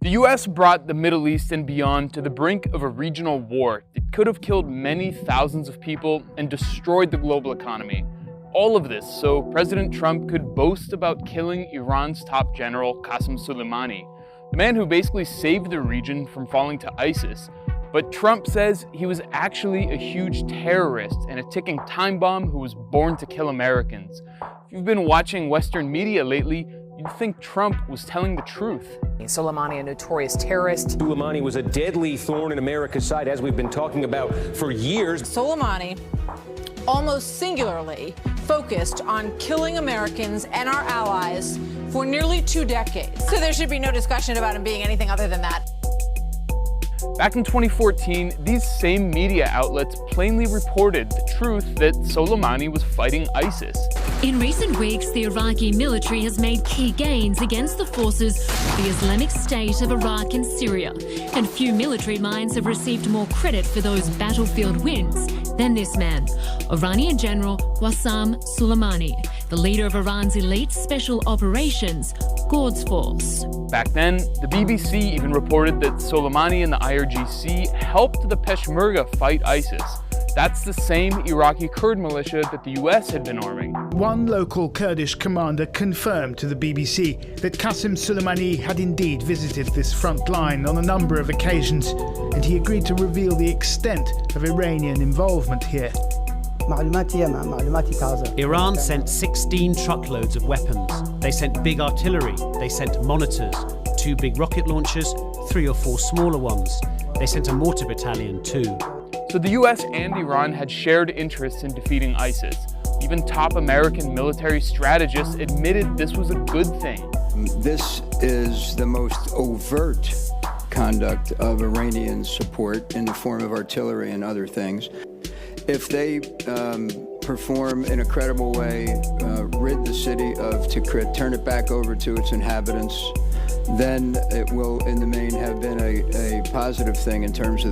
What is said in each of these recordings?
The US brought the Middle East and beyond to the brink of a regional war that could have killed many thousands of people and destroyed the global economy. All of this so President Trump could boast about killing Iran's top general, Soleimani, the man who basically saved the region from falling to ISIS. But Trump says he was actually a huge terrorist and a ticking time bomb who was born to kill Americans. If you've been watching Western media lately, you'd think Trump was telling the truth. Soleimani, a notorious terrorist. Soleimani was a deadly thorn in America's side, as we've been talking about for years. Soleimani almost singularly focused on killing Americans and our allies for nearly 2 decades. So there should be no discussion about him being anything other than that. Back in 2014, these same media outlets plainly reported the truth that Soleimani was fighting ISIS. In recent weeks, the Iraqi military has made key gains against the forces of the Islamic State of Iraq and Syria, and few military minds have received more credit for those battlefield wins than this man, Iranian General Qassem Soleimani, the leader of Iran's elite special operations, Quds Force. Back then, the BBC even reported that Soleimani and the IRGC helped the Peshmerga fight ISIS. That's the same Iraqi Kurd militia that the US had been arming. One local Kurdish commander confirmed to the BBC that Qassem Soleimani had indeed visited this front line on a number of occasions, and he agreed to reveal the extent of Iranian involvement here. Iran sent 16 truckloads of weapons. They sent big artillery, they sent monitors, 2 big rocket launchers, 3 or 4 smaller ones. They sent a mortar battalion too. So the US and Iran had shared interests in defeating ISIS. Even top American military strategists admitted this was a good thing. This is the most overt conduct of Iranian support in the form of artillery and other things. If they perform in a credible way, rid the city of Tikrit, turn it back over to its inhabitants, then it will, in the main, have been a positive thing in terms of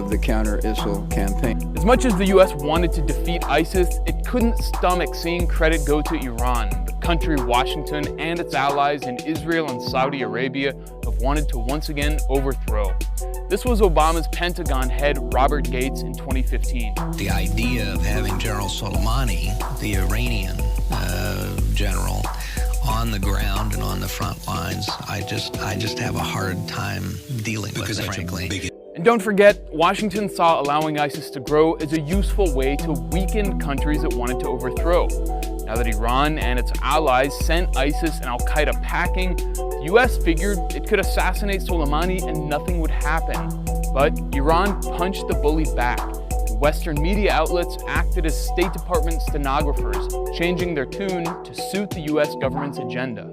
the counter-ISIL campaign. As much as the US wanted to defeat ISIS, it couldn't stomach seeing credit go to Iran, the country Washington and its allies in Israel and Saudi Arabia have wanted to once again overthrow. This was Obama's Pentagon head, Robert Gates, in 2015. The idea of having General Soleimani, the Iranian general, on the ground and on the front lines, I just have a hard time dealing with it, frankly. And don't forget, Washington saw allowing ISIS to grow as a useful way to weaken countries it wanted to overthrow. Now that Iran and its allies sent ISIS and al-Qaeda packing, the US figured it could assassinate Soleimani and nothing would happen. But Iran punched the bully back. Western media outlets acted as State Department stenographers, changing their tune to suit the US government's agenda.